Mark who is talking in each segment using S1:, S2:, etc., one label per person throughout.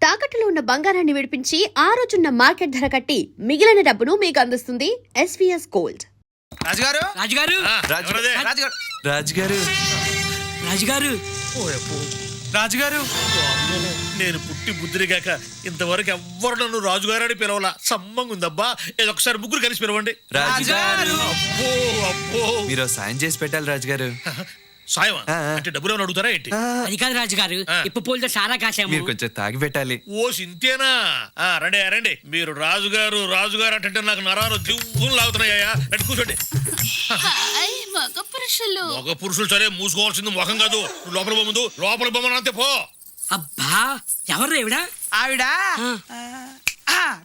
S1: తాకట్టులో ఉన్న బంగారాన్ని విడిపించి ఆ రోజున్న మార్కెట్ ధర కట్టి మిగిలిన డబ్బును మీకు అందిస్తుంది ఎస్వీఎస్ గోల్డ్.
S2: రాజుగారు రాజుగారు
S3: రాజుగారు
S2: రాజుగారు
S4: రాజుగారు నేను పుట్టి బుద్ధిరిగాక ఇంతవరకు ఎవ్వరు నన్ను రాజుగారు అని పిలవాల. సమ్మంగా ఉందబ్బా. ఒకసారి ముగ్గురు కలిసి పిలవండి.
S3: రాజుగారు
S4: అబ్బో అబ్బో
S3: మీరు సాయం చేసి పెట్టాలి రాజుగారు.
S4: సాయం అంటే డబ్బులు ఏమైనా అడుగుతారా ఏంటి?
S2: అది కాదు రాజుగారు, ఇప్పు పూలతో సారా కాసాము.
S3: మీరు కొంచెం తాగి పెట్టాలి.
S4: ఓ సింతేనా? రండి రండి. మీరు రాజుగారు రాజుగారు అంటే నాకు నరాలు దివ్వులు లాగుతున్నాయా? రండి కూర్చోండి. మగ పురుషులు సరే మూసుకోవాల్సింది ముఖం కాదు. లోపల బొమ్మందు లోపల బొమ్మను అంతే పో.
S2: అబ్బా ఎవరు ఏవిడా?
S5: ఆవిడ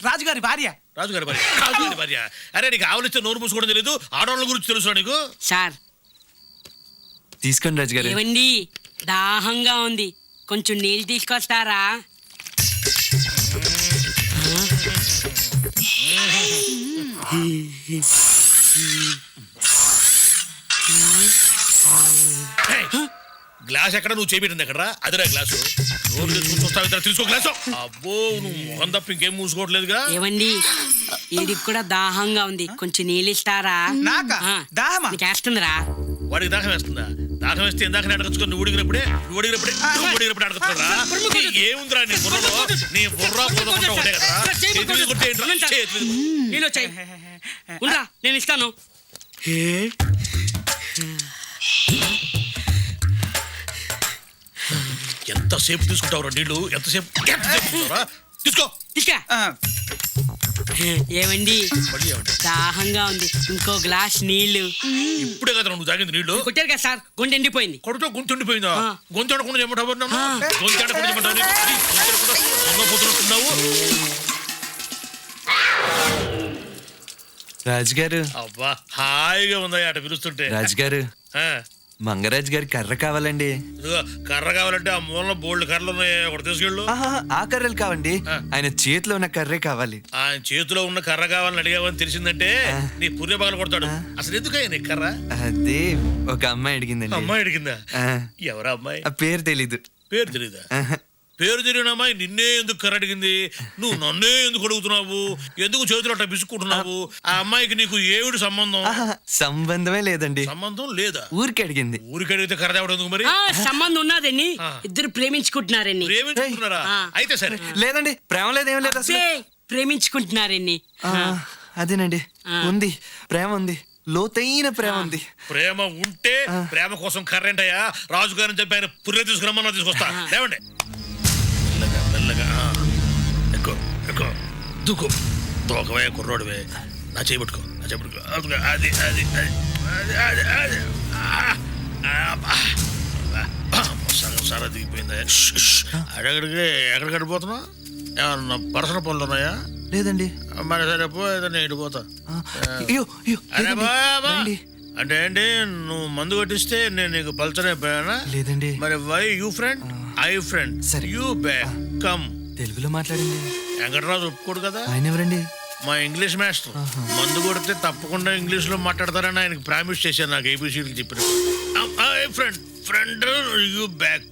S5: రాజుగారి భార్య.
S4: రాజుగారి భార్య రాజుగారి భార్య. అరే నీకు ఆవులిస్తే నోరు మూసుకోవడం తెలియదు, ఆడవాళ్ళ గురించి తెలుసు నీకు?
S2: సార్
S3: తీసుకోండి రాజుగారు.
S2: ఏవండి దాహంగా ఉంది, కొంచెం నీళ్ళు తీసుకొస్తారా?
S4: గ్లాస్ ఎక్కడ? నువ్వు చేపెట్టింది ఎక్కడ? అదిరా గ్లాసు. రోజు చూస్తావు తీసుకో గ్లాసు. అబ్బో నువ్వు మొహం తప్ప ఇంకేం మూసుకోవట్లేదుగా.
S2: ఏవండి వీడికి కూడా దాహంగా ఉంది, కొంచెం నీళ్ళు ఇస్తారా? నీకేస్తుందిరా?
S4: వాడికి దాహం వేస్తుందా? దాహం వేస్తే ఇందాక అడగచ్చుకో. నువ్వు అడిగినప్పుడే అడగచ్చుకోరా. ఏముందిరా నీ బుర్రలో? నీ బుర్ర ఒకటే కదరా.
S2: నీళ్ళు వచ్చాయి, నేను ఇస్తాను.
S4: ఎంతసేపు తీసుకుంటావురా నీళ్ళు? ఎంతసేపు తీసుకో.
S2: ఏమండి దాహంగా ఉంది, ఇంకో గ్లాస్ నీళ్లు.
S4: ఇప్పుడే కదా నువ్వు తాగింది నీళ్లు?
S2: కొట్టారు కదా సార్, గొంతు ఎండిపోయింది.
S4: కొడుతో గొంతు ఎండిపోయిందా? గొంతు ఆడకుండా ఏమంటావు? గొంతు ఆడకుండా ఏమంటావు?
S3: రాజుగారు
S4: అబ్బా హాయిగా ఉందా అట పిలుస్తుంటే.
S3: రాజుగారు మంగరాజు గారి కర్ర కావాలండి.
S4: కర్ర కావాలంటే ఆ మూలలో బోల్డ్ కర్రలు ఉన్నాయి, ఒకటి తీసుకెళ్ళు.
S3: ఆ కర్రలు కావండి, ఆయన చేతిలో ఉన్న కర్రే కావాలి.
S4: ఆయన చేతిలో ఉన్న కర్ర కావాలని అడిగావని తెలిసిందంటే నీ పుర్రె పగల కొడతాడు. అసలు ఎందుకయ్యా నీ కర్ర?
S3: అదే ఒక అమ్మాయి అడిగిందండి.
S4: అమ్మాయి అడిగిందా? ఎవరా అమ్మాయి?
S3: ఆ పేరు తెలీదు.
S4: పేరు తెలీదా? పేరు తెలియని అమ్మాయి నిన్నే ఎందుకు కర్ర అడిగింది? నువ్వు నన్నే ఎందుకు అడుగుతున్నావు? ఎందుకు చేతులు అట్లా బిసుకుంటున్నావు? ఆ అమ్మాయికి నీకు ఏమిటి సంబంధం?
S3: సంబంధమే లేదండి.
S4: సంబంధం లేదా?
S3: ఊరికి అడిగింది.
S4: ఊరికి అడిగితే కర్ర తేవడం ఎందుకు మరి?
S2: సంబంధం ఉన్నదండి, ఇద్దరు ప్రేమించుకుంటున్నారండి.
S4: ప్రేమించుకుంటున్నారా? అయితే సరే.
S3: లేదండి, ప్రేమ లేదేం లేదు అసలు.
S2: ప్రేమించుకుంటున్నారండి.
S3: అదేనండి, ఉంది, ప్రేమ ఉంది, లోతైన ప్రేమ ఉంది.
S4: ప్రేమ ఉంటే ప్రేమ కోసం కర్రేంటయ్యా? రాజుగారిని చెప్పి ఆయన పుర్రె తీసుకురమ్మన్నా తీసుకొస్తా. లేవండి మెల్లగా ఎక్కువ ఎక్కువ దూకు. తోకవే కుర్రోడివే. నా చేపట్టుకో. అది అది సగం సారా దిగిపోయిందా? ఎక్కడికి వెళ్ళిపోతున్నావు? ఏమన్నా పర్సనల్ పనులు ఉన్నాయా?
S3: లేదండి.
S4: మరి సరే పో, ఏదన్నా వెళ్ళిపోతా. అంటే ఏంటి? నువ్వు మందు కొట్టిస్తే నేను నీకు పల్చరైపోయానా?
S3: లేదండి.
S4: మరి why you friend I friend you back come.
S3: తెలుగులో మాట్లాడింది.
S4: వెంకటరాజు ఒప్పుకోడు కదా?
S3: ఆయన ఎవరండి?
S4: మా ఇంగ్లీష్ మాస్టర్. మందు కొడితే తప్పకుండా ఇంగ్లీష్ లో మాట్లాడతారని ఆయనకి ప్రామిస్ చేశాను. నాకు ఏబిసిడీలు చెప్పిన. I friend friend you back.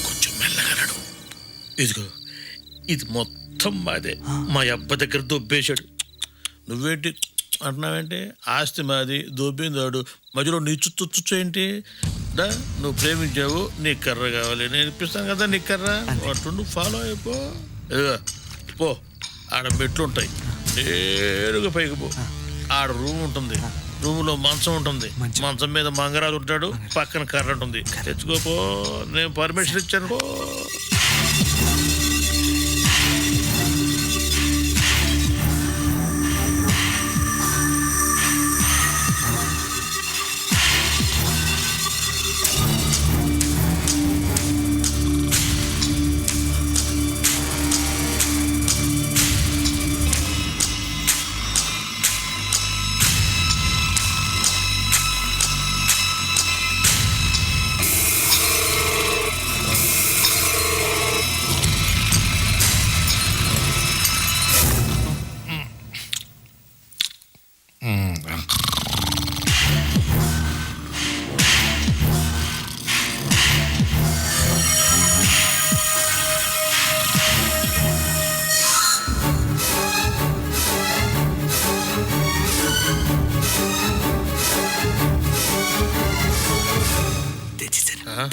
S4: కొంచెం మెల్లగా నడు. ఇదిగో ఇది మొత్తం మాదే. మా అబ్బ దగ్గర దొబ్బేశాడు. నువ్వేంటి అంటున్నావేంటి? ఆస్తి మాది, దొబ్బిందాడు, మధ్యలో నీ చుచ్చు ఏంటి? దా నువ్వు ప్రేమించావు, నీ కర్ర కావాలి, నేను ఇప్పిస్తాను కదా నీ కర్ర. అటు ఫాలో అయిపో. పో, ఆడ మెట్లు ఉంటాయి, నేరుగా పైకి పో. ఆడ రూమ్ ఉంటుంది, రూమ్లో మంచం ఉంటుంది, మంచం మీద మంగరాజు ఉంటాడు, పక్కన కర్ర ఉంటుంది. తెచ్చుకోపో, నేను పర్మిషన్ ఇచ్చాను.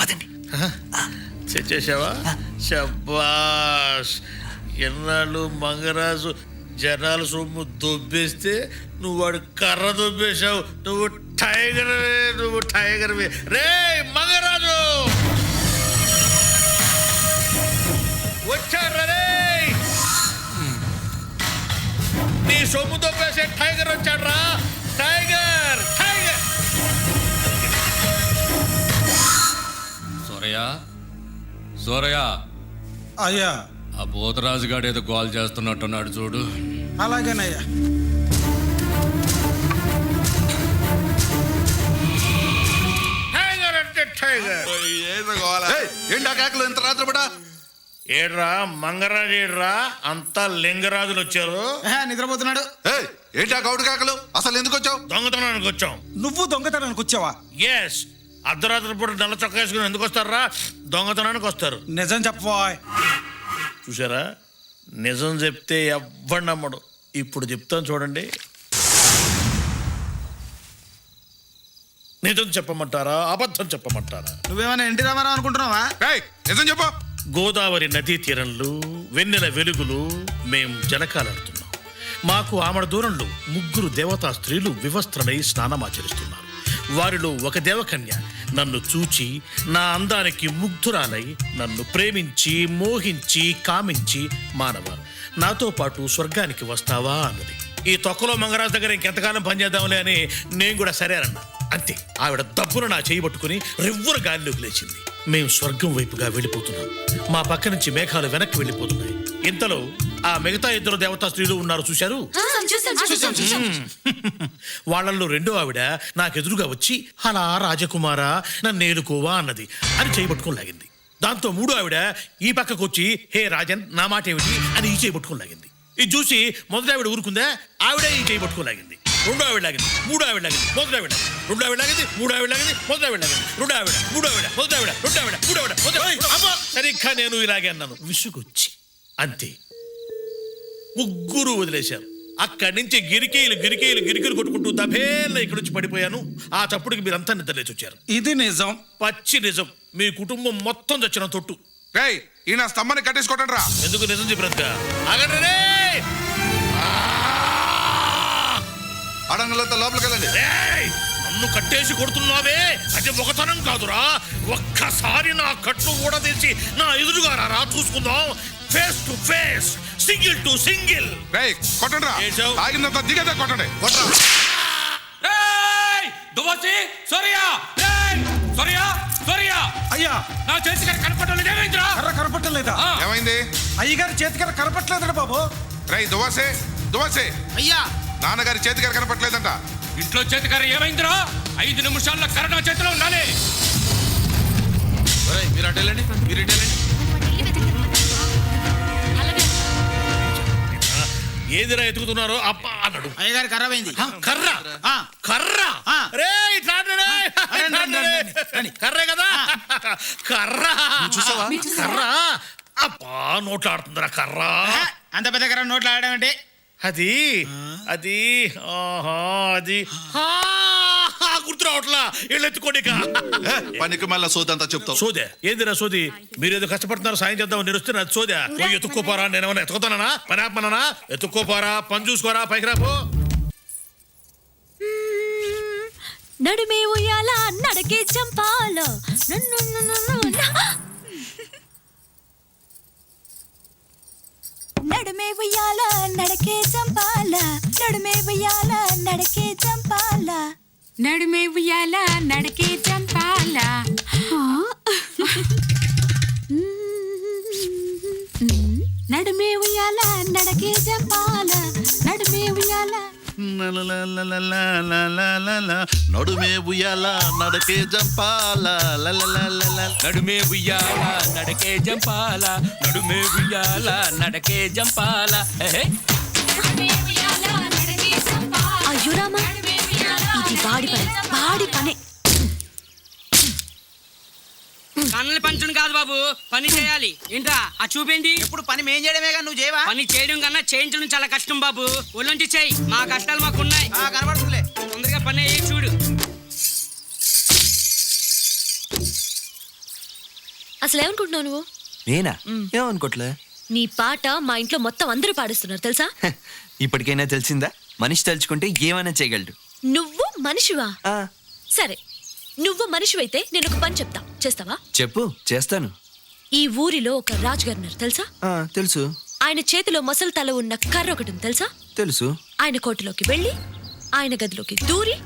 S3: పదండి.
S4: తెచ్చేసావా? శబ్బాష్. ఎన్నాళ్ళు మంగరాజు జనాల సొమ్ము దొబ్బేస్తే నువ్వు వాడు కర్ర దొబ్బేశావు. నువ్వు టైగర్వే రే మంగరాజు వచ్చాడ్రా రే. నీ సొమ్ము దొబ్బేసే టైగర్ వచ్చాడ్రా. Tiger tiger.
S5: సూరయ్య
S6: అయ్యా
S5: ఆ పోతరాజు గారు ఏదో గోల్ చేస్తున్నట్టున్నాడు చూడు.
S6: అలాగేనయ్యా.
S4: టైగర్ అంటే టైగర్.
S7: ఏంటా కేకలు ఇంత రాత్రి పడా?
S4: ఏడ్రా మంగరాజు ఏడ్రా, అంతా లింగరాజులు వచ్చారు.
S6: నిద్రపోతున్నాడు.
S7: ఏంటా గౌడు కేకలు? అసలు ఎందుకు వచ్చావు?
S4: దొంగతనానికి వచ్చాం.
S6: నువ్వు దొంగతనానికి వచ్చావా?
S4: ఎస్. అర్ధరాత్రి పూట నల్ల చొక్కా వేసుకుని ఎందుకు వస్తారా? దొంగతనానికి వస్తారు.
S6: నిజం చెప్పవా?
S4: చూసారా, నిజం చెప్తే ఎవ్వడు నమ్మడు. ఇప్పుడు చెప్తాను చూడండి. నిజం చెప్పమంటారా అబద్ధం చెప్పమంటారా?
S6: నువ్వేమైనా ఎన్టీ రామారావు అనుకుంటున్నావా?
S7: నిజం చెప్పు.
S4: గోదావరి నదీ తీరంలో వెన్నెల వెలుగులు మేం జలకాలాడుతున్నాం. మాకు ఆమడ దూరంలో 3 దేవతా స్త్రీలు వివస్త్రమై స్నానమాచరిస్తున్నారు. వారిలో ఒక దేవకన్య నన్ను చూచి నా అందానికి ముగ్ధురాలై నన్ను ప్రేమించి మోహించి కామించి మానవ నాతో పాటు స్వర్గానికి వస్తావా అన్నది. ఈ తొక్కలో మంగరాజు దగ్గర ఇంకెంతకాలం పనిచేద్దాంలే అని నేను కూడా సరే అన్నా. అంతే, ఆవిడ దబ్బున నా చేయి పట్టుకుని రివ్వున గాలిలోకి లేచింది. మేం స్వర్గం వైపుగా వెళ్ళిపోతున్నాం. మా పక్క నుంచి మేఘాలు వెనక్కి వెళ్ళిపోతున్నాయి. ఇంతలో ఆ మిగతా 2 దేవతా స్త్రీలు ఉన్నారు, చూశారు? వాళ్ళల్లో 2వ ఆవిడ నాకెదురుగా వచ్చి అలా రాజకుమారా నన్ను ఏలుకోవా అన్నది అని చేయబట్టుకుని లాగింది. దాంతో 3వ ఆవిడ ఈ పక్కకు వచ్చి హే రాజన్ నా మాట ఏమిటి అని ఈ చేయబట్టుకుని లాగింది. ఇది చూసి మొదటి ఆవిడ ఊరుకుందా, ఆవిడే ఈ చేయబట్టుకుని లాగింది. 2వ ఆవిడ లాగింది, 3వ ఆవిడ లాగింది, మొదటి ఆవిడ లాగింది, 2వ ఆవిడ లాగింది, 3వ ఆవిడ లాగింది, మొదటి ఆవిడ లాగింది, 2వ ఆవిడ, 3వ ఆవిడ, మొదటి ఆవిడ, 2వ ఆవిడ, 3వ ఆవిడ, మొదటి ఆవిడ. సరిగ్గా నేను ఇలాగే అన్నాను, విసుగొచ్చి. అంతే, 3 వదిలేశారు. అక్కడి నుంచి గిరికీలు కొట్టుకుంటూ దభేళ్ళ ఇక్కడి నుంచి పడిపోయాను. ఆ చప్పుడుకి మీరంతా నిద్రలేచి వచ్చారు.
S6: ఇది నిజం,
S4: పచ్చి నిజం. మీ కుటుంబం మొత్తం చచ్చిన తొట్టు.
S7: ఈయన స్తంభాన్ని కట్టేసుకోవటం రా.
S4: ఎందుకు నిజం చెప్పినంత ఆగండి.
S7: అడంగులంతా లోపలికి వెళ్ళండి.
S4: నన్ను కట్టేసి కొడుతున్నావే, అది ఒకతనం కాదురా. ఒక్కసారి నా కట్టు ఊడదీసి నా ఎదురుగా రా, చూసుకుందాం. Face to face, single to single.
S7: కొట్టండి రా.
S4: ఏసావ్?
S7: తాగినంత దిగదే కొట్టండి. కొట్టరా.
S6: అయ్యా
S5: నా చేతికర కనపడలేదు. ఏమైందిరా?
S6: కర్ర కనపట్టలేదా?
S7: ఏమైంది?
S6: అయ్యగారి చేతికర కనపట్టలేదా బాబు?
S7: దువాసే
S6: అయ్యా
S7: నాన్నగారి చేతికర కనపట్లేదంట.
S5: ఇంట్లో చేతికర ఏమైందిరా? 5 నిమిషాల్లో కర్ర నా చేతిలో ఉండాలి.
S7: మీరు అటు వెళ్ళండి.
S4: ఏదిరా ఎతుకుతున్నారో అబ్బా అన్నాడు.
S6: అయ్యగారి కర్ర పోయింది.
S4: కర్ర కర్ర రే, ఇట్లా కర్రే కదా. కర్ర
S7: చూసావా?
S4: కర్ర అబ్బా నోట్లో ఆడుతుందిరా కర్ర.
S6: అంత పెద్ద కర్ర నోట్లో ఆడడం అంటే
S4: అది అది అది గుర్తు రావట్లా. వీళ్ళు ఎత్తుకోండి.
S7: పనికి మళ్ళా సోదంతా చెప్తావు.
S4: సోదే ఏందిరా సోది? మీరేదో కష్టపడుతున్నారు, సాయం చేద్దాం. నేను వస్తే అది సోదా. పోయి ఎత్తుక్కోపోరా. నేనేమన్నా ఎత్తుకుతానా? పని ఆపమన్నా? ఎత్తుక్కోపోరా, పని చూసుకోరా, పైకి రాపో.
S8: నడుమే ఉయ్యాల నడకే చంపాల నడుమే ఉయ్యాల నడకే చంపాల నడుమే ఉయ్యాల నడకే చంపాల నడుమే ఉయ్యాల నడకే చంపాల నడుమే ఉయ్యాల నడకే చంపాల నడుమే ఉయ్యాల
S7: నడుమే ఉయ్యాల నడకే జంపాల.
S5: నడుమే ఉయ్యాల నడకే జంపాల, నడుమే ఉయ్యాల నడకే జంపాల.
S8: అయ్యో రామా, ఇది వాడి పనే.
S2: కన్నులు పంచడం కాదు బాబు, పని చేయాలి. ఏంట్రా ఆ చూపేంటి?
S6: ఇప్పుడు పని మేం చేయడమే కానీ నువ్వు చేయవా?
S2: పని చేయడం కన్నా చేయించడం చాలా కష్టం బాబు. ఒళ్ళొంచి చేయి, మా కష్టాలు మాకున్నాయి.
S6: కనబడుతుందిలే.
S2: తొందరగా పని అయ్యి చూడు.
S8: అసలు ఏమనుకుంటున్నావు నువ్వు?
S3: నేనా ఏమనుకోట్లే.
S8: నీ పాట మా ఇంట్లో మొత్తం అందరూ పాడిస్తున్నారు తెలుసా?
S3: ఇప్పటికైనా తెలిసిందా, మనిషి తలుచుకుంటే ఏమైనా చేయగలడు.
S8: నువ్వు మనిషివా?
S3: ఆ,
S8: సరే, నువ్వు మనిషివైతే నేను ఒక పని చెప్తా, చేస్తావా?
S3: చెప్పు, చేస్తాను.
S8: ఈ ఊరిలో ఒక రాజుగారు ఉన్నారు తెలుసా?
S3: ఆ, తెలుసు
S8: ఆయన చేతిలో మొసలు తల ఉన్న కర్ర ఒకటి ఉంది తెలుసా?
S3: తెలుసు.
S8: ఆయన కోటలోకి వెళ్ళి ఆయన గదిలోకి దూరి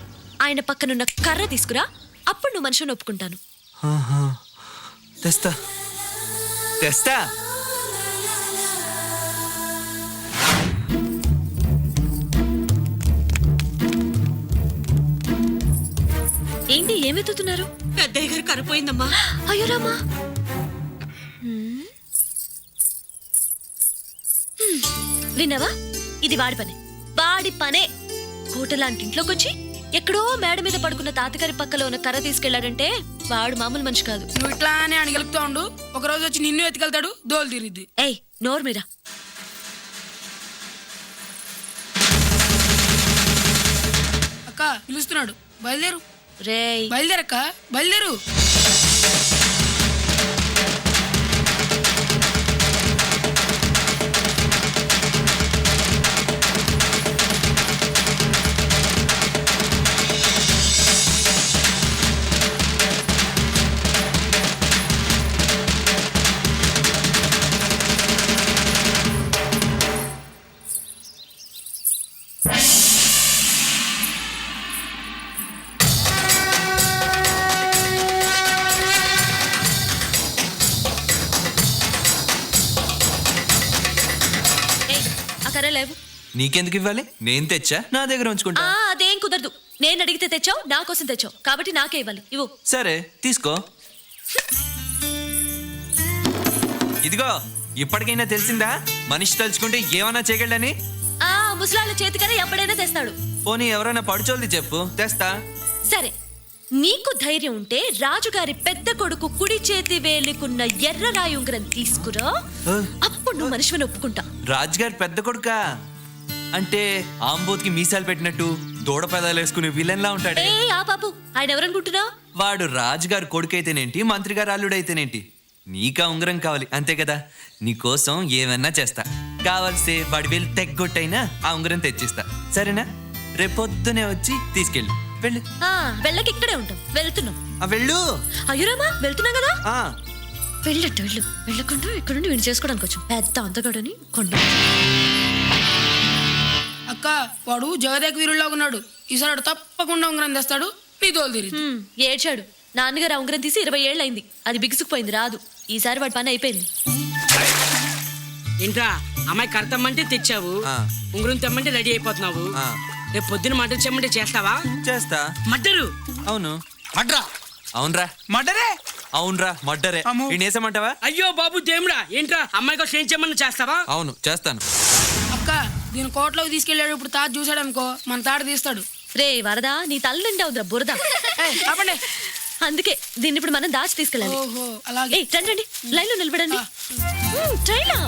S8: ఆయన పక్కనున్న కర్ర తీసుకురా, అప్పుడు నువ్వు మనిషిని ఒప్పుకుంటాను.
S3: ఆహా. తెస్తా తెస్తా.
S8: ఏంటి ఏమెత్తుతున్నారు?
S2: పెద్దయ్య గారు కరిపోయిందమ్మా.
S8: అయ్యో రామా. విన్నావా, ఇది వాడి పనే, వాడి పనే. కోట లాంటి ఇంట్లోకి వచ్చి ఎక్కడో మేడ మీద పడుకున్న తాతగారి పక్కలో ఉన్న కర్ర తీసుకెళ్లాడంటే వాడు మామూలు మనిషి కాదు.
S9: నువ్వు ఇట్లానే అణగలుగుతా ఉండు, ఒక రోజు వచ్చి నిన్ను ఎత్తుకెళ్తాడు, దోలు తీరిద్ది.
S8: ఏయ్ నోరు మీరా.
S9: అక్క పిలుస్తున్నాడు, బయలుదేరు.
S8: రేయ్
S9: బయలుదేరక్క, బయలుదేరు.
S8: ఏయ్ ఆ కర్ర లేవు.
S3: నీకెందుకు ఇవ్వాలి? నేను తెచ్చా, నా దగ్గర ఉంచుకుంటా.
S8: అదేం కుదరదు. నేను అడిగితే తెచ్చావు, నా కోసం తెచ్చావు, కాబట్టి నాకే ఇవ్వాలి. ఇవ్వు.
S3: సరే తీసుకో. ఇదిగో, ఇప్పటికైనా తెలిసిందా మనిషి తలుచుకుంటే ఏమన్నా చేయగలడని?
S8: ఆ ముసలాళ్ళ చేతికనే ఎప్పుడైనా తెస్తాడు.
S3: పోనీ ఎవరైనా పడుచోల్ది చెప్పు, తెస్తా.
S8: సరే, నీకు ధైర్యం ఉంటే రాజుగారి పెద్ద కొడుకు కుడి చేతి వేలికున్న ఎర్ర రాయి ఉంగరం తీసుకురా, అప్పుడు నువ్వు మనిషిని ఒప్పుకుంటా.
S3: రాజుగారి పెద్ద కొడుకా? అంటే ఆంబోత్కి మీసాలు పెట్టినట్టు దూడ పెదాలు వేసుకుని విలన్లా ఉంటాడే.
S8: ఏ ఆ బాబు, ఆయన ఎవరనుకుంటున్నావు?
S3: వాడు రాజుగారి కొడుకైతేనేంటి, మంత్రి గారు అల్లుడైతేనేంటి, నీకా ఉంగరం కావాలి అంతే కదా. నీకోసం ఏమన్నా చేస్తా. కావాల్సే వాడి వేలు తెగ్గొట్టైనా ఆ ఉంగరం తెచ్చిస్తా, సరేనా? రేపొద్దునే వచ్చి తీసుకెళ్ళు. వెళ్ళు.
S8: వెళ్ళకి ఇక్కడే ఉంటాం, వెళ్తున్నాం.
S3: వెళ్ళు.
S8: అయ్యురామా, వెళ్తున్నాం కదా.
S3: ఆ,
S8: వెళ్ళట్టు వెళ్ళు. వెళ్ళకుండా ఇక్కడ నుండి వీడిని చేసుకోవడానికి వచ్చాం. పెద్ద అంతగాడని కొండ.
S9: అక్క వాడు జగదేక వీరుల్లా ఉన్నాడు, ఈసారి తప్పకుండా ఉంగరం తెస్తాడు, నీ దోలు తీరిద్ది.
S8: ఏడ్చాడు. నాన్నగారు ఆ ఉంగరం తీసి 20 ఏళ్ళు అయింది, అది బిగుసుకుపోయింది, రాదు. ఈసారి వాడి పని అయిపోయింది.
S2: ఏంట్రా అమ్మాయి కడతామంటే తెచ్చావు,
S3: ఆ.
S2: ఉంగరం తెమ్మంటే రెడీ అయిపోతున్నావు.
S3: ఆ.
S2: రేపు పొద్దున మటన్ చెమ్మంటే చేస్తావా?
S3: చేస్తా.
S2: మడ్డరు.
S3: అవును.
S6: మడ్రా
S3: అవునరా.
S6: మడ్డరే.
S3: అవునరా, మడ్డరే.
S6: అమ్మో.
S3: నేసేమంటావా?
S2: అయ్యో బాబు దేవుడా, ఏంట్రా అమ్మాయి కోసం ఏం చెమ్మని చేస్తావా?
S3: అవును, చేస్తాను.
S9: అక్క దీని కోటలోకి తీసుకెళ్ళాడు, ఇప్పుడు తాత చూసాడు అనుకో మన తాట తీస్తాడు.
S8: రే వరదా, నీ తల నిండా ఉందిరా బురద.
S9: ఏయ్, ఆపండి.
S8: అందుకే దీన్ని ఇప్పుడు మనం దాచి తీసుకెళ్ళాలి.
S9: ఓహో అలాగే.
S8: ఏయ్ రండి రండి, లైన్ లో నిలబడండి. ట్రైన్ లో.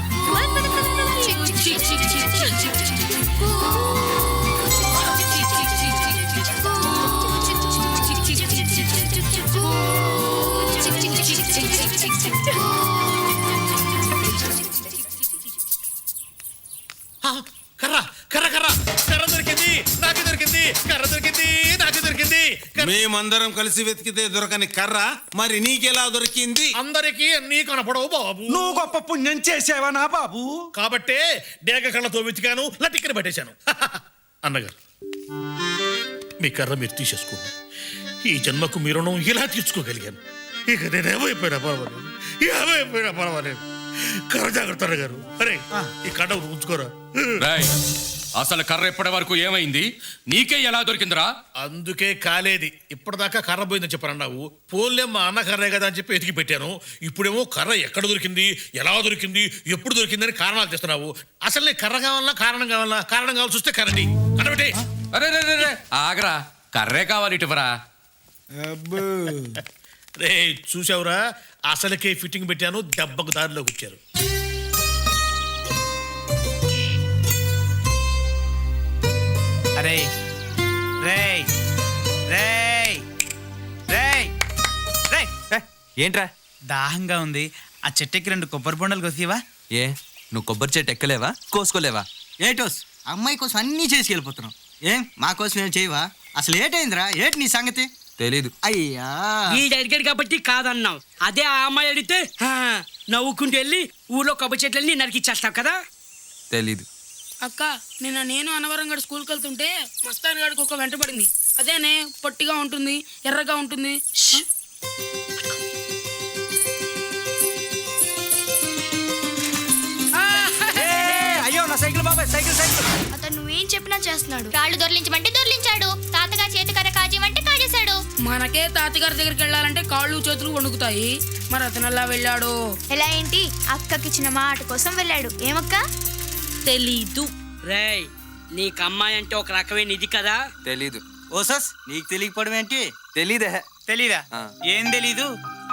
S4: కర్ర కర్ర కర్ర కర్ర దొరికింది, నాకు దొరికింది. కర్ర దొరికింది, నాకు దొరికింది.
S10: మేమందరం కలిసి వెతికితే దొరకని కర్ర మరి నీకెలా దొరికింది?
S4: అందరికీ నీ కనపడవు బాబు.
S10: నువ్వు గొప్ప పుణ్యం చేసావా నా బాబు?
S4: కాబట్టే డేగ కళ్ళతో వెతికాను, లటిక్కన పట్టేశాను. అన్నగారు, మీ కర్ర మీరు తీసేసుకోండి. ఈ జన్మకు మీ రుణం ఇలా తీర్చుకోగలిగాను. ఇక నేను ఏమైపోయినా పర్వాలేదు, ఏమైపోయినా పర్వాలేదు. కర్ర జాగ్రత్త అన్నగారు. అరే ఈ కట్ట ఉంచుకోరా.
S5: రేయ్, అసలు కర్ర ఇప్పటి వరకు ఏమైంది? నీకే ఎలా దొరికిందిరా?
S4: అందుకే కాలేది. ఇప్పటిదాకా కర్ర పోయిందని చెప్పరన్నావు. పోన్లే మా అన్న కర్రే కదా అని చెప్పి ఎతికి పెట్టాను. ఇప్పుడేమో కర్ర ఎక్కడ దొరికింది, ఎలా దొరికింది, ఎప్పుడు దొరికిందని కారణాలు తెస్తున్నావు. అసలు నీ కర్ర కావాలన్నా కారణం కావాలన్నా? కారణం కావాల్సి వస్తే కర్రని అనబెట్టి.
S5: అరే రే రే రే, ఆగరా, కర్రే కావాలి ఇటువరా.
S4: రే చూసావురా, అసలుకే ఫిట్టింగ్ పెట్టాను, దెబ్బకు దారిలోకి వచ్చారు.
S6: అరే రేయ్ రేయ్ రేయ్ రేయ్.
S3: ఏంట్రా
S6: దాహంగా ఉంది. ఆ చెట్టుకి 2 కొబ్బరి బొండలు కొసివా?
S3: ఏ నువ్వు కొబ్బరి చెట్టు ఎక్కలేవా కోసుకోలేవా?
S11: ఏటోస్ అమ్మాయి కోసం అన్నీ చేసి వెళ్ళిపోతున్నాం. ఏం మా కోసం ఏం చేయవా? అసలు ఏటైందిరా? ఏటి నీ సంగతి?
S3: తెలీదు.
S11: అయ్యా
S2: వీడు అడిగాడు కాబట్టి కాదన్నావు. అదే ఆ అమ్మాయి అడిగితే నవ్వుకుంటూ వెళ్ళి ఊళ్ళో కొబ్బరి చెట్లన్నీ నరికిచ్చేస్తావు కదా.
S3: తెలీదు.
S9: అక్క నేను అనవరం గడు స్కూల్కి వెళ్తుంటే మస్తాన్ గడికి ఒక వెంట పడింది. అదేనే పొట్టిగా ఉంటుంది, ఎర్రగా ఉంటుంది.
S11: అయ్యో నా సైకిల్ బాబాయ్, సైకిల్ సైకిల్.
S12: అతను నువ్వేం చెప్పినా చేస్తున్నాడు. రాళ్ళు దొర్లించమంటే దొర్లించాడు, తాతగా చేతికర్ర కాజేమంటే కాజేశాడు.
S9: మనకే తాతగారి దగ్గరికి వెళ్ళాలంటే కాళ్ళు చేతులు వణుకుతాయి. మరి అతను ఎలా వెళ్ళాడు?
S12: ఎలా ఏంటి? అక్కకిచ్చిన మాట కోసం వెళ్ళాడు. ఏమక్క?
S8: తెలీదు.
S2: రేయ్ నీకు అమ్మాయి అంటే ఒక రకమైన ఇది కదా.
S3: తెలీదు.
S11: ఓసస్ నీకు తెలియకపోవడం ఏంటి?
S3: తెలీదే.
S6: తెలీదా?
S3: ఆ.
S6: ఏం తెలీదు?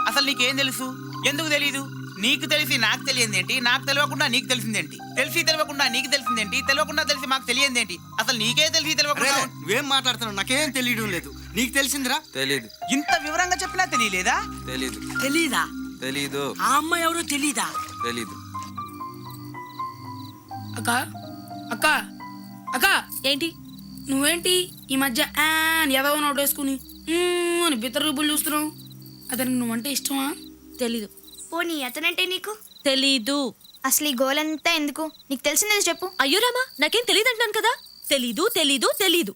S6: అసలు నీకేం తెలుసు? ఎందుకు తెలీదు? నీకు తెలిసి నాకు తెలియందేంటి? నాకు తెలియకుండా నీకు తెలిసిందేంటి? తెలిసి తెలియకుండా నీకు తెలిసిందేంటి? తెలియకుండా తెలిసి మాకు తెలియందేంటి? అసలు నీకే తెలిసి తెలియకుండా
S11: నువ్వేం మాట్లాడుతున్నావు? నాకేం తెలియడం లేదు. నీకు తెలిసిందిరా?
S3: తెలీదు.
S6: ఇంత వివరంగా చెప్పినా తెలియలేదా?
S3: తెలీదు.
S2: తెలీదా?
S3: తెలీదు.
S2: ఆ అమ్మాయి ఎవరో తెలీదా?
S3: తెలీదు.
S9: అక్క అక్క అక్క
S8: ఏంటి?
S9: నువ్వేంటి ఈ మధ్య ఎదవ నోటు వేసుకుని అని బిత్తర రూపులు చూస్తున్నావు? అతనికి నువ్వంటే ఇష్టమా?
S8: తెలీదు.
S12: పోనీ అతనంటే నీకు?
S8: తెలీదు.
S12: అసలు ఈ గోలంతా ఎందుకు? నీకు తెలిసిందేది చెప్పు.
S8: అయ్యో రామా, నాకేం తెలియదు అంటున్నాను కదా. తెలీదు తెలీదు తెలీదు.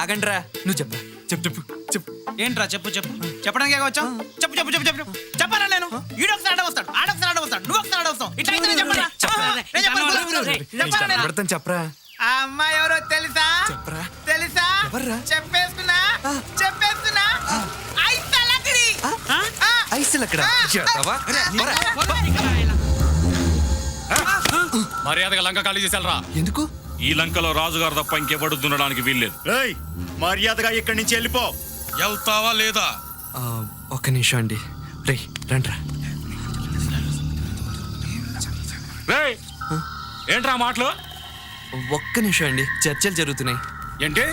S3: ఆగండ్రా. నువ్వు చెప్పు చెప్పు చెప్పు చెప్పు.
S6: ఏంట్రా చెప్పు చెప్పు. చెప్పడానికి వచ్చాం. చెప్పు చెప్పు చెప్పు చెప్పు. చెప్పరా నేను? ఈడొకసారి ఆడ వస్తాడు, ఆడొకసారి ఆడ వస్తాడు, నువ్వు ఒకసారి ఆడ వస్తావు. ఇట్లా అయితే నేను చెప్పరా? నేను చెప్పరా నేను?
S3: ఎవరితో చెప్పరా?
S6: ఆ అమ్మాయి ఎవరో తెలుసా?
S3: చెప్పరా.
S6: తెలుసా?
S3: ఎవర్రా?
S6: చెప్పేస్తున్నా చెప్పేస్తున్నా. అయితే లక్కడి.
S3: ఐసులు అక్కడ.
S5: మర్యాదగా లంక ఖాళీ చేశారా?
S3: ఎందుకు?
S5: ఈ లంకలో రాజుగారు తప్ప ఇంకెవడు దున్నడానికి వీల్లేదు.
S4: మర్యాదగా ఇక్కడి నుంచి వెళ్ళిపో.
S5: వెళ్తావా లేదా?
S3: ఒక్క నిమిషం అండి. రేయ్ రండ్రా.
S5: రేయ్ ఏంట్రా మాటలు?
S3: ఒక్క నిమిషం అండి, చర్చలు జరుగుతున్నాయి.
S5: ఏంటి?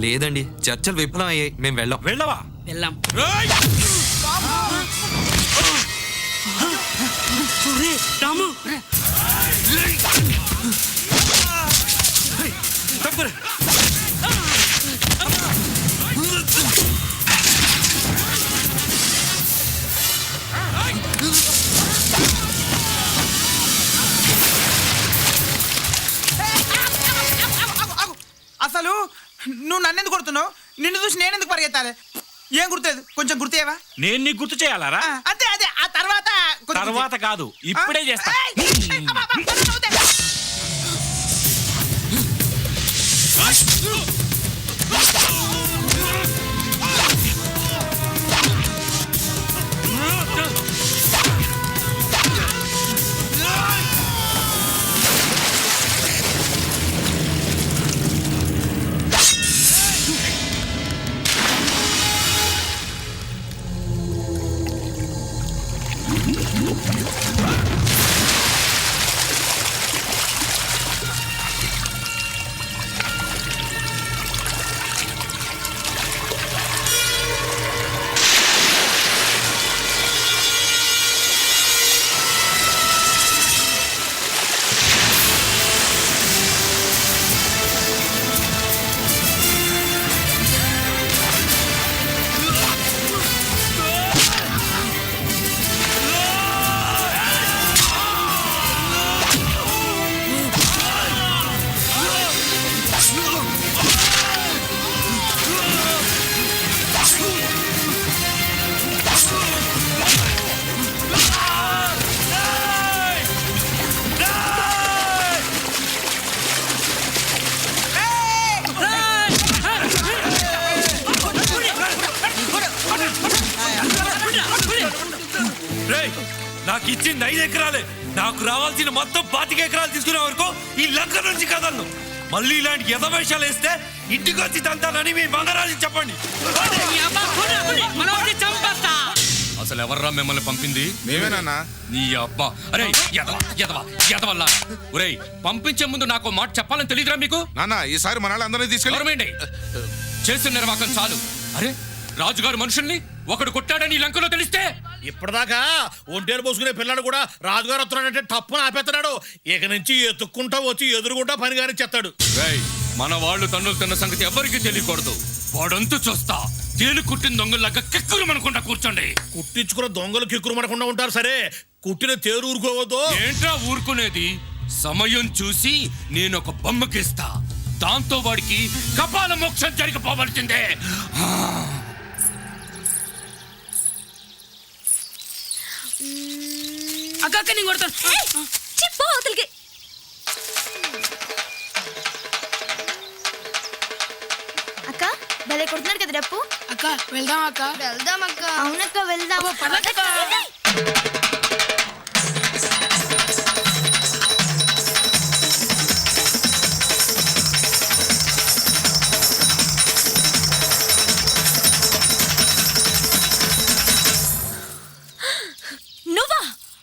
S3: లేదండి, చర్చలు విఫలం అయ్యాయి. మేము వెళ్ళాం.
S5: వెళ్ళవా?
S2: వెళ్ళాం.
S5: రేయ్!
S2: రాము
S3: తప్పురా.
S6: అసలు నువ్వు నన్ను ఎందుకు కొడుతున్నావు? నిన్ను చూసి నేను ఎందుకు పరిగెత్తాలి? ఏం గుర్తులేదు, కొంచెం గుర్తేవా?
S5: నేను నీకు గుర్తు చేయాలరా?
S6: అదే అదే ఆ తర్వాత
S5: తర్వాత కాదు, ఇప్పుడే చేస్తా. నాకు ఇచ్చింది 5 ఎకరాలే. నాకు రావాల్సిన మొత్తం 25 ఎకరాలు తీసుకునే వరకు ఈ లంక నుంచి కదలను. మళ్ళీ ఇలాంటి యథవేషాలు వేస్తే ఇంటికి వచ్చి తంతానని మీ బంగారాజు చెప్పండి. అసలు ఎవర్రా మిమ్మల్ని పంపింది?
S7: మేమేనా?
S5: నీ అబ్బా. అరే ఎదవల్లా. ఒరేయ్, పంపించే ముందు నాకు మాట చెప్పాలని తెలియదురా మీకు?
S7: నాన్న ఈసారి మన వాళ్ళందరినీ తీసుకెళ్ళి
S5: గవర్నమెంట్ చేసిన నిర్వాహకం చాలు. అరే రాజుగారు మనుషుల్ని ఒకడు కొట్టాడని ఈ లంకలో తెలిస్తే
S4: ఇప్పటిదాకా ఒంటేరు పోసుకునే పిల్లాడు కూడా రాజుగారు వస్తున్నాడంటే తప్పున ఆపేస్తున్నాడు. ఇక నుంచి ఎత్తుక్కుంటా వచ్చి ఎదురుగుంటా పని గారి చెత్తాడు.
S5: రేయ్, మన వాళ్ళు తన్నులు తిన్న సంగతి ఎవరికి తెలియకూడదు. వాడంతు చూస్తా. తేలు కుట్టిన దొంగలాగా కిక్కురు మనకుండా కూర్చోండి.
S4: కుట్టించుకున్న దొంగలు కిక్కురు మనకుండా ఉంటారు సరే, కుట్టిన తేరు ఊరుకోవద్దు.
S5: ఏంట్రా ఊరుకునేది? సమయం చూసి నేను ఒక బొమ్మకిస్తా. దాంతో వాడికి కపాల మోక్షం జరిగిపోవలసిందే.
S9: అక్క అక్క నేను కొడతాను.
S8: చెప్పు అవతలికి.
S12: అక్క భలే కొడుతున్నారు కదా డప్పు.
S9: అక్క వెళ్దాం అక్క.
S12: వెళ్దాం అక్క. అవునక్క వెళ్దాం.
S9: పదక్క.
S8: నువ్వా?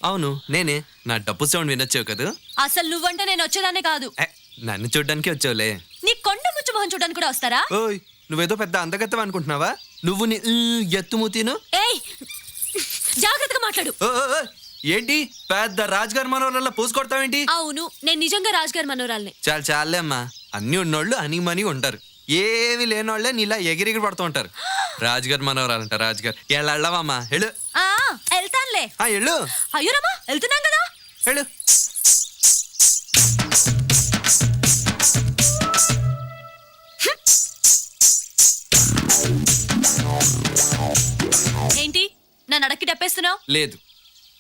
S3: అవును నేనే. నా డప్పు సౌండ్ వినొచ్చావు కదా.
S8: అసలు నువ్వంటే నేను వచ్చేదాన్ని కాదు.
S3: ఏ, నన్ను చూడ్డానికి వచ్చావులే.
S8: నీ కొండ ముచ్చు మొహం చూడడానికి కూడా వస్తారా?
S3: ఓయ్, నువ్వేదో పెద్ద అందగత్తవ అనుకుంటున్నావా? నువ్వు నీ ఎత్తుమూతీను.
S8: ఏయ్, జాగ్రత్తగా మాట్లాడు.
S3: ఓ, ఓ, ఓ, ఏంటి పెద్ద రాజుగారి మనోళ్ళ పూసుకొడతావేంటి?
S8: అవును, నేను నిజంగా రాజుగారి మనోరాల్ని.
S3: చాలే అమ్మా. అన్ని ఉన్నోళ్ళు అనిమని ఉంటారు. ఏమి లేనోళ్ళే నీలా ఎగిరిగిరి పడుతూ ఉంటారు. రాజుగారి మనవరాలంట రాజుగారు. ఎళ్ళవమ్మా వెళ్ళు.
S8: వెళ్తానులే.
S3: వెళ్ళు.
S8: అయ్యో రమ్మా, వెళ్తున్నాం కదా.
S3: వెళ్ళు.
S8: ఏంటి నా నడక్కి డప్పేస్తున్నావు?
S3: లేదు,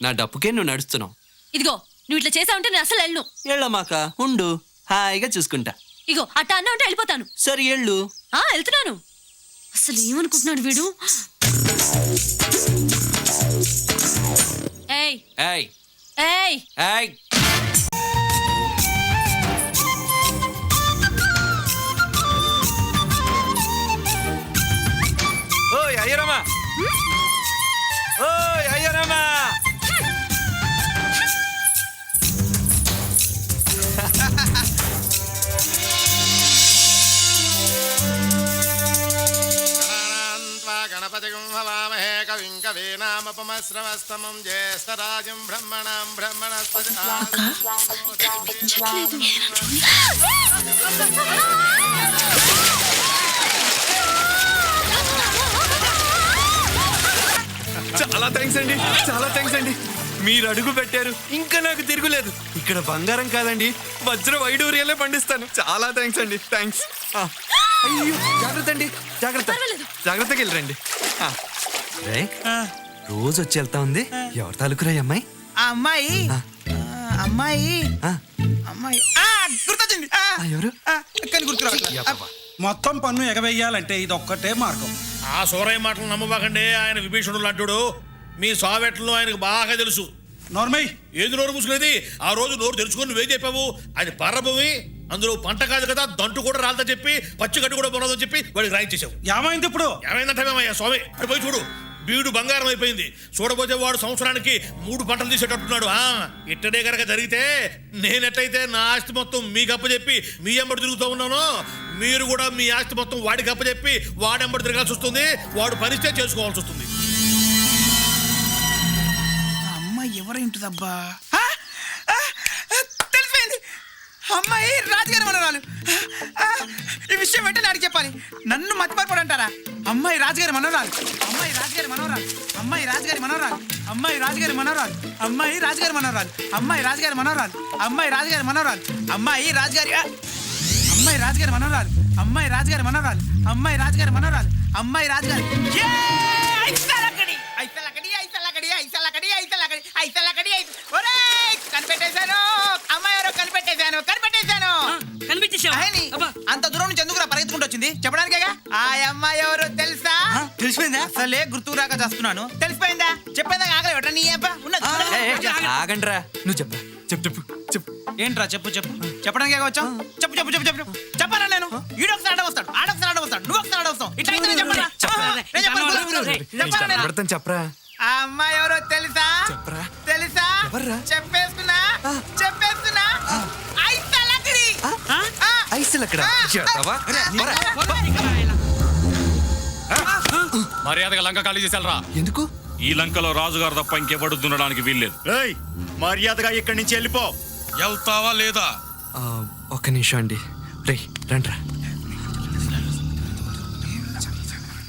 S3: నా డప్పుకే నువ్వు నడుస్తున్నావు.
S8: ఇదిగో, నువ్వు ఇట్లా చేసావుంటే నేను అసలు వెళ్ళను.
S3: ఎళ్ళమాక ఉండు, హాయిగా చూసుకుంటా.
S8: ఇగో అట్ట అన్నా ఉంటే వెళ్ళిపోతాను.
S3: సరే ఎళ్ళు.
S8: వెళ్తున్నాను. అసలు ఏమనుకుంటున్నాడు వీడు? ఏయ్
S3: ఏయ్
S8: ఏయ్
S3: ఏయ్. ఓయ్ అయ్యరమ్మా, ఓయ్ అయ్యరమ్మా.
S10: గణపతి హవామహే కవిం కవీనామపమశ్రవస్తమం జ్యేష్ఠరాజం బ్రహ్మణాం బ్రహ్మణస్పతి.
S3: చాలా థ్యాంక్స్ అండి, చాలా థ్యాంక్స్ అండి. మీరు అడుగు పెట్టారు, ఇంకా నాకు తిరుగులేదు. ఇక్కడ బంగారం కాదండి, వజ్ర వైడూర్యాలే పండిస్తాను. చాలా థ్యాంక్స్ అండి, థ్యాంక్స్. అయ్యో జాగ్రత్త అండి, జాగ్రత్త. జాగ్రత్తగా వెళ్ళరండి. రోజు వచ్చి వెళ్తా ఉంది. ఎవరి తాలూకురా ఈ అమ్మాయి?
S6: ఆ అమ్మాయి అమ్మాయి అమ్మాయి గుర్తొచ్చింది.
S3: ఎవరు?
S6: కానీ గుర్తురావట్లేదు.
S10: మొత్తం పన్ను ఎగవేయాలంటే ఇది ఒక్కటే మార్గం.
S4: ఆ సూరయ్య మాటలు నమ్మబాకండి. ఆయన విభీషణుడు లాంటుడు. మీ సావెట్లు ఆయనకు బాగా తెలుసు.
S10: నోర్మయ్,
S4: ఏది నోరు మూసుకునేది? ఆ రోజు నోరు తెరుచుకొని నువ్వేం చెప్పావు? అది పర్రభూమి, అందులో పంట కాదు కదా, దంటు కూడా రాలని చెప్పి, పచ్చి గడ్డి కూడా పొలదని చెప్పి వాడికి రాయించేసావు.
S10: ఏమైంది ఇప్పుడు?
S4: ఏమైందంటావేమయ్యా స్వామి? అటు పోయి చూడు, బీడు బంగారం అయిపోయింది. చూడబోతే వాడు సంవత్సరానికి 3 పంటలు తీసేటట్టున్నాడు. ఇట్టడే కనుక జరిగితే నేనెట్టయితే నా ఆస్తి మొత్తం మీకు అప్పచెప్పి మీ ఎంబడి తిరుగుతూ ఉన్నాను, మీరు కూడా మీ ఆస్తి మొత్తం వాడికి అప్పచెప్పి వాడెంబడి తిరగాల్సి వస్తుంది. వాడు పనిస్తే చేసుకోవాల్సి వస్తుంది.
S6: అమ్మాయి ఎవరేంటిదబ్బా? తెలిసిపోయింది. అమ్మాయి రాజుగారి మనవరాలు. ఈ విషయం వెంటనే నాకు చెప్పాలి. నన్ను మతిమరపడు అంటారా? అమ్మాయి రాజుగారి మనవరాలు. అమ్మాయి రాజుగారి మనవరాలు. అమ్మాయి రాజుగారి మనవరాలు. అమ్మాయి రాజుగారి మనవరాలు. అమ్మాయి రాజుగారి మనవరాలు. అమ్మాయి రాజుగారి మనవరాలు. అమ్మాయి రాజుగారి మనవరాలు. అమ్మాయి రాజుగారి అమ్మాయి రాజుగారి మనవరాలు. అమ్మాయి రాజుగారి మనవరాలు. అమ్మాయి రాజుగారి మనవరాలు. అమ్మాయి రాజుగారి కనిపెట్టేశాను. అమ్మాయి ఎవరో కనిపెట్టేశాను. అంత దూరం నుంచి ఎందుకు పరిగెత్తుకుంటూ వచ్చింది? చెప్పడానికేగా. ఆ అమ్మాయి ఎవరో తెలుసా?
S11: తెలిసిపోయిందా?
S6: అసలే గుర్తురాక చేస్తున్నాను. తెలిసిపోయిందా? చెప్పేదా ఆగలేవట నీ అబ్బా
S3: ఆగండ్రా. నువ్వు చెప్పు చెప్పు చెప్పు చెప్పు.
S6: ఏంట్రా చెప్పు చెప్పు. చెప్పడానికే వచ్చాం. చెప్పు చెప్పు చెప్పు చెప్పు చెప్పాలా? నేను ఈడొకసారి ఆడ వస్తాడు, ఆడొకసారి ఆడ వస్తాడు, నువ్వు ఒకసారి ఆడ వస్తావు. ఇట్లా అయితే చెప్పరా?
S3: పెడతాను చెప్పరా.
S6: ఆ అమ్మాయి ఎవరో తెలుసా?
S3: చెప్పరా.
S6: తెలుసా?
S3: ఎవర్రా?
S6: చెప్పేస్తున్నా చెప్పేస్తున్నా.
S3: ఐసలు అక్కడ
S5: మర్యాదగా లంక ఖాళీ చేసేలరా.
S3: ఎందుకు?
S5: ఈ లంకలో రాజుగారు తప్ప ఇంకెవడు దున్నడానికి వీల్లేదు.
S10: మర్యాదగా ఇక్కడి నుంచి వెళ్ళిపో.
S5: వెళ్తావా లేదా?
S3: ఒక్క నిమిషం అండి. రే రండ్రా.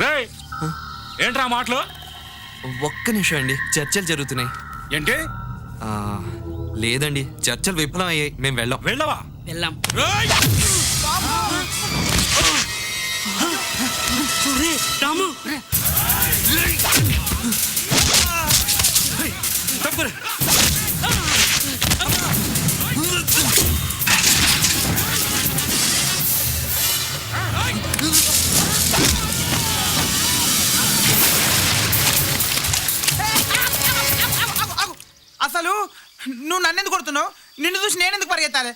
S5: రేయ్, ఏంట్రా మాటలు?
S3: ఒక్క నిమిషం అండి, చర్చలు జరుగుతున్నాయి.
S5: ఏంటి?
S3: ఆ, లేదండి, చర్చలు విఫలం అయ్యాయి, మేము వెళ్ళాం.
S5: వెళ్ళవా?
S2: వెళ్ళాం.
S5: రేయ్!
S2: రాము
S5: తప్పురా.
S6: అసలు నువ్వు నన్నెందుకు కొడుతున్నావు? నిన్ను చూసి నేనెందుకు పరిగెత్తాలి?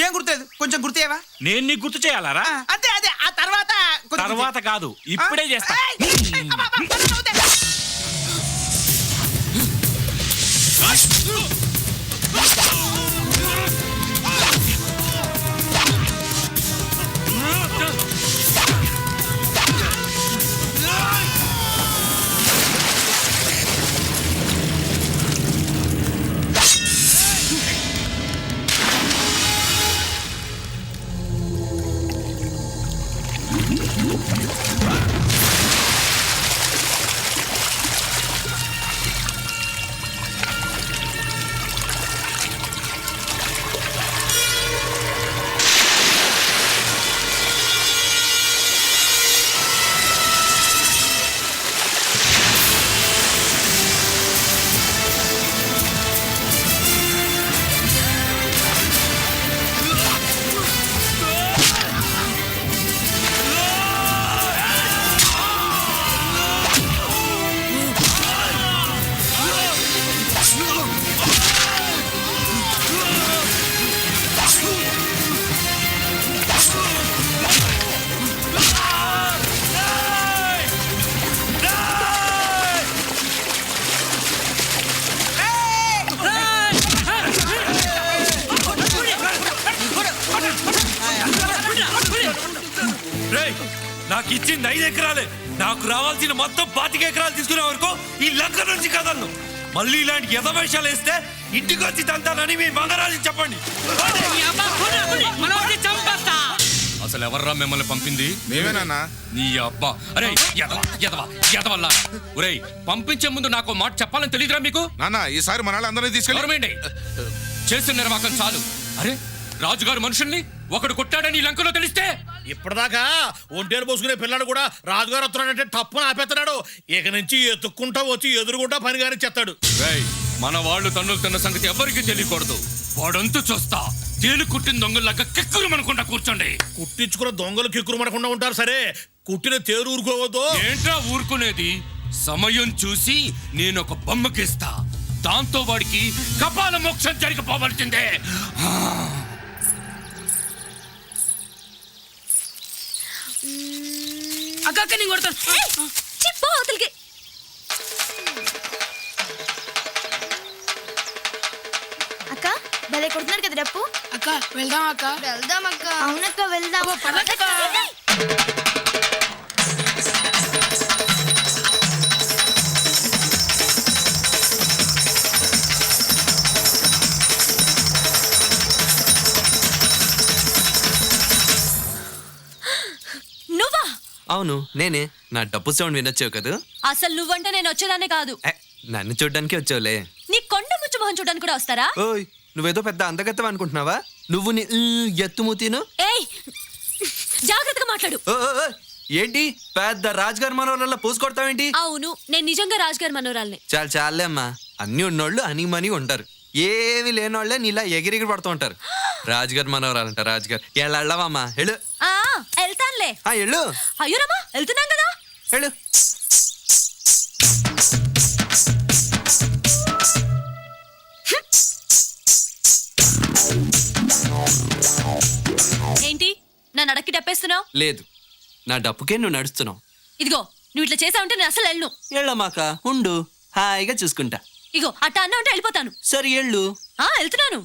S6: ఏం గుర్తులేదు, కొంచెం గుర్తేవా?
S5: నేను నీకు గుర్తు చేయాలరా?
S6: అంతే అదే, ఆ తర్వాత కొంచెం
S5: తర్వాత కాదు, ఇప్పుడే చేస్తా. రేయ్, నాకు ఇచ్చింది 5 ఎకరాలే. నాకు రావాల్సిన మొత్తం 25 ఎకరాలు తీసుకునే వరకు ఈ లంక నుంచి కదలను. మళ్ళీ ఇలాంటి ఎదవేషాలు వేస్తే ఇంటికి వచ్చి తంతానని మీ బంగారాజుకి చెప్పండి. అసలు ఎవర్రా మిమ్మల్ని పంపింది?
S10: మేమేనన్నా.
S5: నీ అబ్బా. అరే ఎదవల్ల. ఒరేయ్, పంపించే ముందు నాకు మాట చెప్పాలని తెలియదురా మీకు?
S10: నాన్న, ఈసారి మన వాళ్ళందరినీ తీసుకెళ్ళి
S5: చేసిన నిర్వాకం చాలు. అరే, రాజుగారు మనుషుల్ని ఒకడు కొట్టాడని ఈ లంకలో తెలిస్తే
S4: ఇప్పటిదాకా ఒంటేరు పోసుకునే పిల్లాడు కూడా రాజుగారు వస్తున్నాడంటే తప్పున ఆపేస్తున్నాడు. ఇక నుంచి ఎత్తుక్కుంటా వచ్చి ఎదురుగుంటా పని గారి చెత్తాడు.
S5: మన వాళ్ళు తన్నులు తిన్న సంగతి ఎవరికి తెలియకూడదు. వాడంతు చూస్తా. తేలు కుట్టిన దొంగలాగా కిక్కురు మనకుండా కూర్చోండి.
S4: కుట్టించుకున్న దొంగలు కిక్కురు మనకుండా ఉంటారు సరే, కుట్టిన తేరు ఊరుకోవద్దు.
S5: ఏంట్రా ఊరుకునేది? సమయం చూసి నేను ఒక బొమ్మకిస్తా. దాంతో వాడికి కపాల మోక్షం జరిగిపోవలసిందే.
S9: అక్క నేను కొడతాను.
S8: చెప్పు అవతలికి.
S12: అక్క భలే కొడుతున్నాడు కదా డప్పు.
S9: అక్క వెళ్దాం అక్క.
S12: వెళ్దాం అక్క. అవునక్క వెళ్దాం.
S9: పదక్క.
S8: నువ్వా?
S3: అవును, నేనే. నా డప్పు సౌండ్ వినొచ్చావు కదా.
S8: అసలు నువ్వంటే నేను వచ్చేదాన్ని కాదు.
S3: నన్ను చూడ్డానికి వచ్చావులే.
S8: నీ కొండ ముచ్చు మొహం చూడడానికి కూడా వస్తారా?
S3: ఓయ్, నువ్వేదో పెద్ద అందగత్తె అనుకుంటున్నావా? నువ్వు నీ ఎత్తుమూతీను.
S8: ఏయ్, జాగ్రత్తగా మాట్లాడు.
S3: ఓ, ఓ, ఓ, ఏంటి పెద్ద రాజుగారి మనోళ్ళ పూసుకొడతావేంటి?
S8: అవును, నేను నిజంగా రాజుగారి మనోరాల్ని.
S3: చాలే అమ్మా, అన్ని ఉన్నోళ్ళు అనిమని ఉంటారు. ఏమి లేనోళ్లే నీలా ఎగిరిగిరి పడుతూ ఉంటారు. రాజుగారి మనోరాలంట రాజుగారు. వెళ్ళవమ్మా, వెళ్ళు.
S8: వెళ్తానులే.
S3: వెళ్ళు.
S8: అయ్యో రమ్మా, వెళ్తున్నాం కదా.
S3: వెళ్ళు.
S8: ఏంటి నన్ను అడక్కి డప్పేస్తున్నావు?
S3: లేదు, నా డప్పుకే నువ్వు నడుస్తున్నావు.
S8: ఇదిగో, నువ్వు ఇట్లా చేసావుంటే నేను అసలు వెళ్ళను.
S3: వెళ్ళమాక, ఉండు, హాయిగా చూసుకుంటా.
S8: ఇగో అట్ట అన్నా ఉంటే వెళ్ళిపోతాను.
S3: సరే వెళ్ళు.
S8: వెళ్తున్నాను.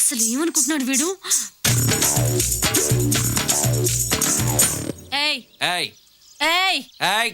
S8: అసలు ఏమనుకుంటున్నాడు వీడు? ఏయ్
S3: ఏయ్
S8: ఏయ్
S3: ఏయ్